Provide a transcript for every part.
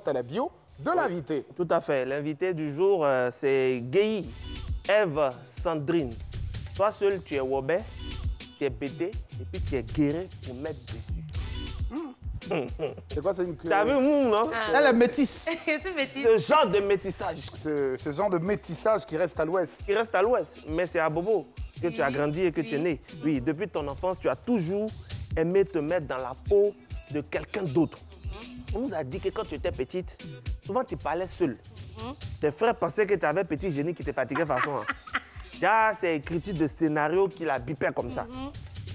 à la bio de l'invité. Tout à fait. L'invité du jour, c'est Guéhi Ève Sandrine. Toi seul, tu es Wobé, tu es pété et puis tu es guéri pour mettre dessus. C'est quoi, c'est une... T'as vu, non? Là, la métisse. C'est métis. Ce genre de métissage. Ce genre de métissage qui reste à l'ouest. Qui reste à l'ouest, mais c'est à Bobo que tu as grandi et que tu es né. Oui, depuis ton enfance, tu as toujours aimé te mettre dans la peau de quelqu'un d'autre. On nous a dit que quand tu étais petite, souvent tu parlais seul. Tes frères pensaient que tu avais petit génie qui te fatiguait de façon. Là, c'est écriture de scénario qui la bipait comme ça.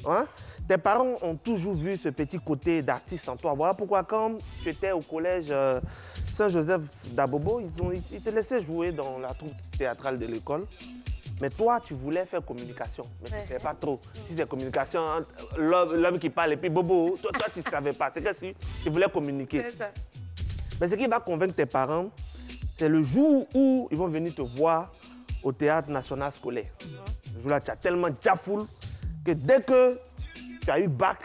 Hein? Tes parents ont toujours vu ce petit côté d'artiste en toi. Voilà pourquoi quand tu étais au collège Saint-Joseph d'Abobo, ils te laissaient jouer dans la troupe théâtrale de l'école. Mais toi, tu voulais faire communication, mais tu ne savais pas trop. Si c'est communication, l'homme qui parle et puis Bobo, toi tu ne savais pas. C'est que si tu voulais communiquer. C'est ça. Mais ce qui va convaincre tes parents, c'est le jour où ils vont venir te voir au Théâtre National Scolaire. Le jour-là, tu as tellement diafoule que dès que tu as eu bac,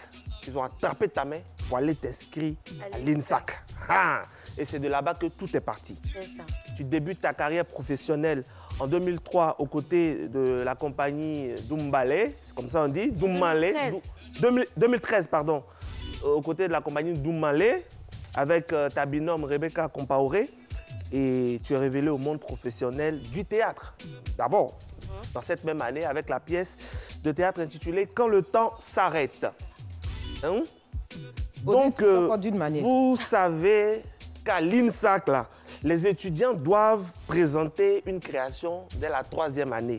ils ont attrapé ta main pour aller t'inscrire à l'INSAC. Et c'est de là-bas que tout est parti. C'est ça. Tu débutes ta carrière professionnelle en 2003 aux côtés de la compagnie Doumbale, c'est comme ça on dit, Doumbale. 2013, pardon, aux côtés de la compagnie Doumbale, avec ta binôme Rebecca Compaoré. Et tu es révélé au monde professionnel du théâtre. D'abord, dans cette même année, avec la pièce de théâtre intitulée « Quand le temps s'arrête ». Hein? Donc, vous savez qu'à l'INSAC, là, les étudiants doivent présenter une création dès la 3e année.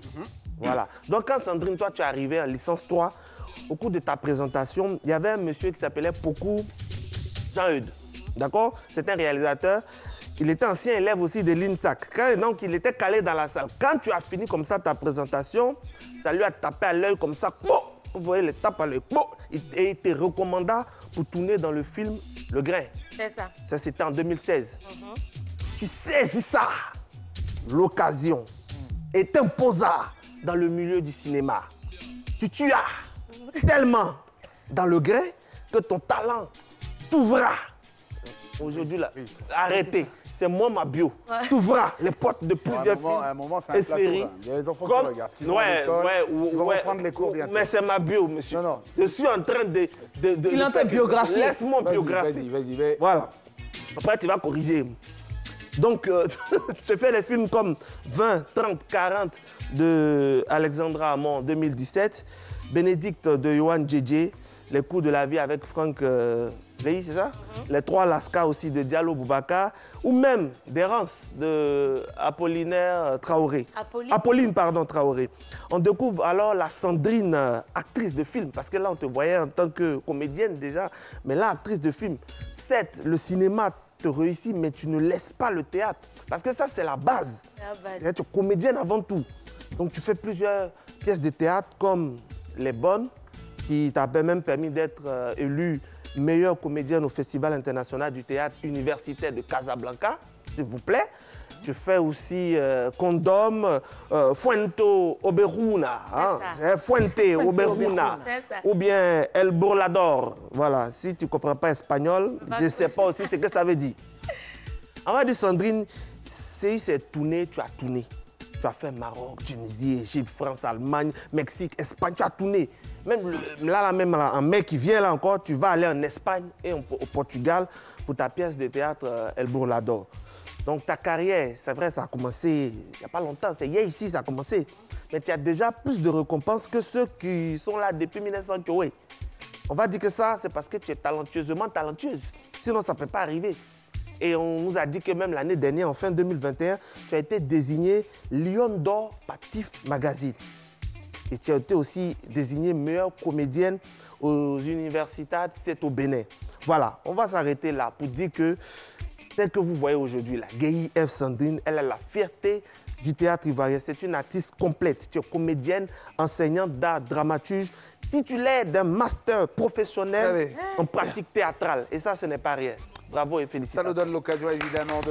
Voilà. Donc, quand Sandrine, toi, tu es arrivée en licence 3, au cours de ta présentation, il y avait un monsieur qui s'appelait Pokou Jean-Eudes. D'accord? C'est un réalisateur. Il était ancien élève aussi de l'INSAC. Donc, il était calé dans la salle. Quand tu as fini comme ça ta présentation, ça lui a tapé à l'œil comme ça. Vous voyez les tapes à l'œil. Et il te recommanda pour tourner dans le film Le Grain. C'est ça. Ça, c'était en 2016. Tu saisis ça. L'occasion est imposa dans le milieu du cinéma. Tu as tellement dans le grain que ton talent t'ouvrira. Aujourd'hui, là, arrêtez. C'est moi ma bio. T'ouvras les portes de plusieurs films À un moment, c'est un plateau. Il y a les enfants qui regardent. Ils vont reprendre les cours bientôt. Mais c'est ma bio, monsieur. Non, non. Je suis en train de Il entend biographie. Laisse-moi biographie. Vas-y. Voilà. Après, tu vas corriger. Donc, tu fais les films comme 20, 30, 40 de Alexandra Hamon en 2017, Bénédicte de Yohan Djedje, Les coups de la vie avec Franck Veil, c'est ça? Les trois Lasca aussi de Diallo Boubacar, ou même d'Errance de Apollinaire Traoré. Apolline, pardon, Traoré. On découvre alors la Sandrine, actrice de film, parce que là, on te voyait en tant que comédienne déjà, mais là, actrice de film. Certes, le cinéma te réussit, mais tu ne laisses pas le théâtre, parce que ça, c'est la base. Tu es comédienne avant tout. Donc, tu fais plusieurs pièces de théâtre comme Les Bonnes, qui t'a même permis d'être élue meilleure comédienne au Festival international du théâtre universitaire de Casablanca, s'il vous plaît. Tu fais aussi Condom, Fuento Oberuna, hein? Fuente Oberuna, ou bien El Burlador. Voilà, si tu ne comprends pas espagnol, je ne sais pas aussi ce que ça veut dire. On va dire, Sandrine, si c'est tourné, tu as tourné. Tu as fait Maroc, Tunisie, Égypte, France, Allemagne, Mexique, Espagne, tu as tourné. Même même un mec qui vient là encore, tu vas aller en Espagne et au Portugal pour ta pièce de théâtre El Burlador. Donc ta carrière, c'est vrai, ça a commencé il n'y a pas longtemps, c'est hier ici, ça a commencé. Mais tu as déjà plus de récompenses que ceux qui sont là depuis 1900. On va dire que ça, c'est parce que tu es talentueusement talentueuse. Sinon, ça ne peut pas arriver. Et on nous a dit que même l'année dernière, en fin 2021, tu as été désignée Lion d'Or Patif Magazine. Et tu as été aussi désignée meilleure comédienne aux universités, c'est au Bénin. Voilà, on va s'arrêter là pour dire que, tel que vous voyez aujourd'hui, la Guéhi Ève Sandrine, elle a la fierté du théâtre ivoirien. C'est une artiste complète. Tu es comédienne, enseignante d'art, dramaturge, titulaire d'un master professionnel en pratique théâtrale. Et ça, ce n'est pas rien. Bravo et félicitations. Ça nous donne l'occasion, évidemment, de...